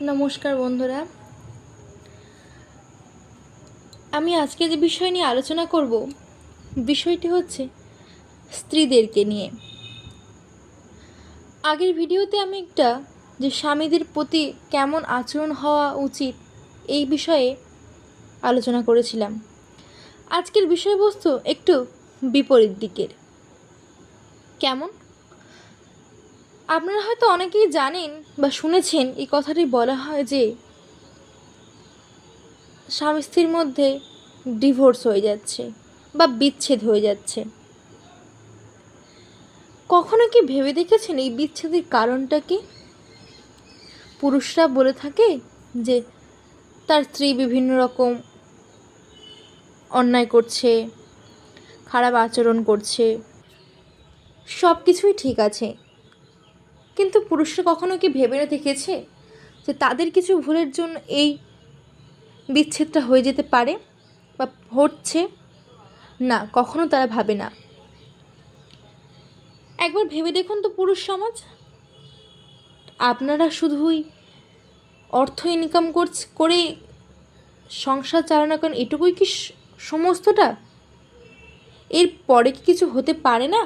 নমস্কার বন্ধুরা, আমি আজকে যে বিষয় নিয়ে আলোচনা করব বিষয়টি হচ্ছে স্ত্রীদেরকে নিয়ে। আগের ভিডিওতে আমি একটা যে স্বামীদের প্রতি কেমন আচরণ হওয়া উচিত এই বিষয়ে আলোচনা করেছিলাম। আজকের বিষয়বস্তু একটু বিপরীত দিকের। কেমন? আপনারা হয়তো অনেকেই জানেন বা শুনেছেন এই কথাটি বলা হয় যে স্বামী স্ত্রীর মধ্যে ডিভোর্স হয়ে যাচ্ছে বা বিচ্ছেদ হয়ে যাচ্ছে। কখনো কি ভেবে দেখেছেন এই বিচ্ছেদের কারণটা কি? পুরুষরা বলে থাকে যে তার স্ত্রী বিভিন্ন রকম অন্যায় করছে, খারাপ আচরণ করছে, সব কিছুই ঠিক আছে, কিন্তু পুরুষরা কখনো কি ভেবে দেখেছে যে তাদের কিছু ভুলের জন্য এই বিচ্ছেদটা হয়ে যেতে পারে বা হচ্ছে? না, কখনো তারা ভাবে না। একবার ভেবে দেখুন তো পুরুষ সমাজ, আপনারা শুধুই অর্থ ইনকাম করে সংসার চালানো, কারণ এটুকুই কি সমস্তটা? এর পরে কি কিছু হতে পারে না?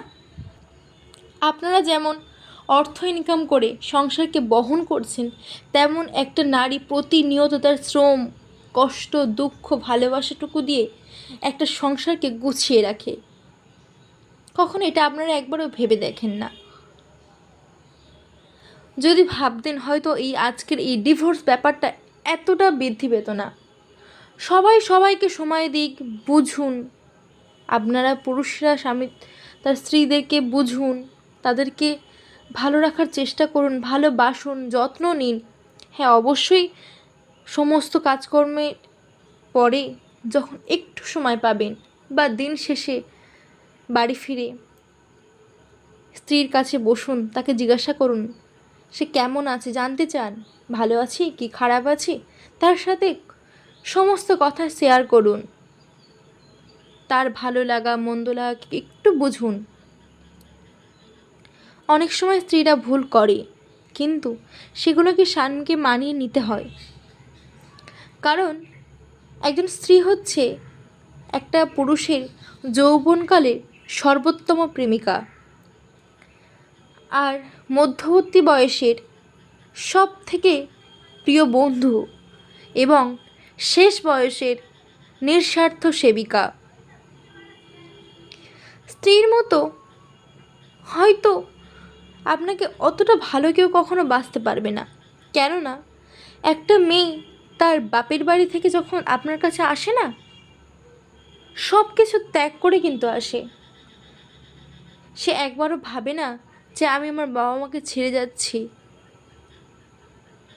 আপনারা যেমন অর্থ ইনকাম করে সংসারকে বহন করছেন, তেমন একটা নারী প্রতিনিয়ত তার শ্রম, কষ্ট, দুঃখ, ভালোবাসাটুকু দিয়ে একটা সংসারকে গুছিয়ে রাখে। কখনো এটা আপনারা একবারও ভেবে দেখেন না? যদি ভাবতেন হয়তো এই আজকের এই ডিভোর্স ব্যাপারটা এতটা বৃদ্ধি পেত না। সবাই সবাইকে সময় দিক, বুঝুন। আপনারা পুরুষরা তার স্ত্রীদেরকে বুঝুন, তাদেরকে ভালো রাখার চেষ্টা করুন, ভালোবাসুন, যত্ন নিন। হ্যাঁ, অবশ্যই সমস্ত কাজকর্মের পরে যখন একটু সময় পাবেন বা দিন শেষে বাড়ি ফিরে স্ত্রীর কাছে বসুন, তাকে জিজ্ঞাসা করুন সে কেমন আছে, জানতে চান ভালো আছি কি খারাপ আছি, তার সাথে সমস্ত কথা শেয়ার করুন। তার ভালো লাগা মন্দ লাগা একটু বুঝুন। অনেক সময় স্ত্রীরা ভুল করে, কিন্তু সেগুলোকে স্বামীকে মানিয়ে নিতে হয়। কারণ একজন স্ত্রী হচ্ছে একটা পুরুষের যৌবনকালে সর্বোত্তম প্রেমিকা, আর মধ্যবর্তী বয়সের সব থেকে প্রিয় বন্ধু এবং শেষ বয়সের নিঃস্বার্থ সেবিকা। স্ত্রীর মতো হয়তো আপনাকে অতটা ভালো কেউ কখনো বাসতে পারবে না। কেননা একটা মেয়ে তার বাপের বাড়ি থেকে যখন আপনার কাছে আসে না, সব কিছু ত্যাগ করে কিন্তু আসে। সে একবারও ভাবে না যে আমি আমার বাবা মাকে ছেড়ে যাচ্ছি।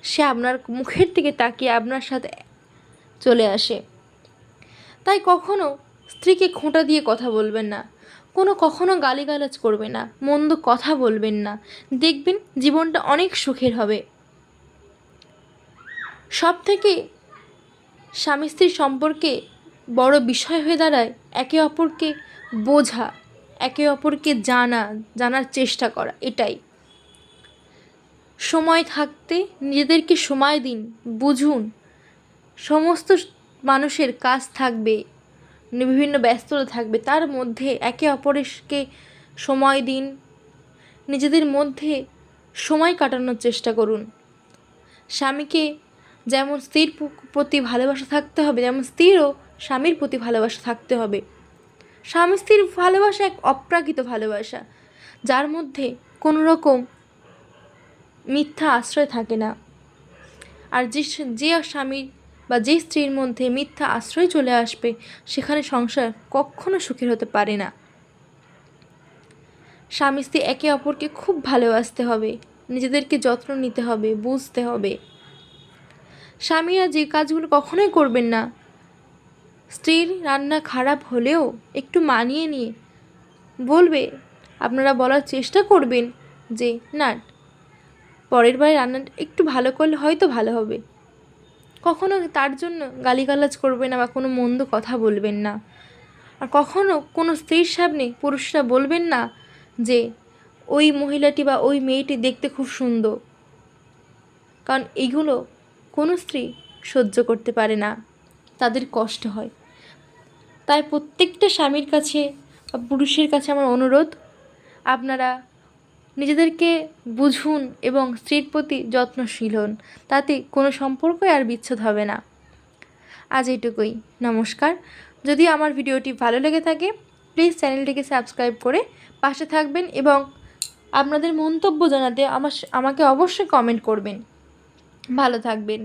সে আপনার মুখের দিকে তাকিয়ে আপনার সাথে চলে আসে। তাই কখনো স্ত্রীকে খোঁটা দিয়ে কথা বলবেন না, কখনো গালিগালাজ করবে না, মন্দ কথা বলবেন না। দেখবেন জীবনটা অনেক সুখের হবে। সব থেকে স্বামী স্ত্রীর সম্পর্কে বড় বিষয় হয়ে দাঁড়ায় একে অপরকে বোঝা, একে অপরকে জানার চেষ্টা করা। এটাই সময় থাকতে নিজেদেরকে সময় দিন, বুঝুন। সমস্ত মানুষের কাজ থাকবে, বিভিন্ন ব্যস্ততা থাকবে, তার মধ্যে একে অপরকে সময় দিন। নিজেদের মধ্যে সময় কাটানোর চেষ্টা করুন। স্বামীকে যেমন স্ত্রীর প্রতি ভালোবাসা থাকতে হবে, যেমন স্ত্রীরও স্বামীর প্রতি ভালোবাসা থাকতে হবে। স্বামী স্ত্রীর ভালোবাসা এক অপ্রাকৃত ভালোবাসা, যার মধ্যে কোনো রকম মিথ্যা আশ্রয় থাকে না। আর যে স্বামীর বা যে স্ত্রীর মধ্যে মিথ্যা আশ্রয় চলে আসবে, সেখানে সংসার কখনো সুখের হতে পারে না। স্বামী স্ত্রী একে অপরকে খুব ভালোবাসতে হবে, নিজেদেরকে যত্ন নিতে হবে, বুঝতে হবে। স্বামীরা যে কাজগুলো কখনোই করবেন না, স্ত্রীর রান্না খারাপ হলেও একটু মানিয়ে নিয়ে বলবে। আপনারা বলার চেষ্টা করবেন যে না, পরের বার রান্নাটা একটু ভালো করলে হয়তো ভালো হবে। কখনো তার জন্য গালিগালাজ করবেন না বা কোনো মন্দ কথা বলবেন না। আর কখনো কোনো স্ত্রীর সামনে পুরুষরা বলবেন না যে ওই মহিলাটি বা ওই মেয়েটি দেখতে খুব সুন্দর, কারণ এইগুলো কোনো স্ত্রী সহ্য করতে পারে না, তাদের কষ্ট হয়। তাই প্রত্যেকটা স্বামীর কাছে বা পুরুষের কাছে আমার অনুরোধ, আপনারা নিজেদেরকে বুঝুন এবং স্ত্রীর প্রতি যত্নশীল হন, তাতে কোনো সম্পর্কই আর বিচ্ছেদ হবে না। আজ এইটুকুই, নমস্কার। যদি আমার ভিডিওটি ভালো লেগে থাকে প্লিজ চ্যানেলটিকে সাবস্ক্রাইব করে পাশে থাকবেন এবং আপনাদের মন্তব্য জানাতে আমাকে অবশ্যই কমেন্ট করবেন। ভালো থাকবেন।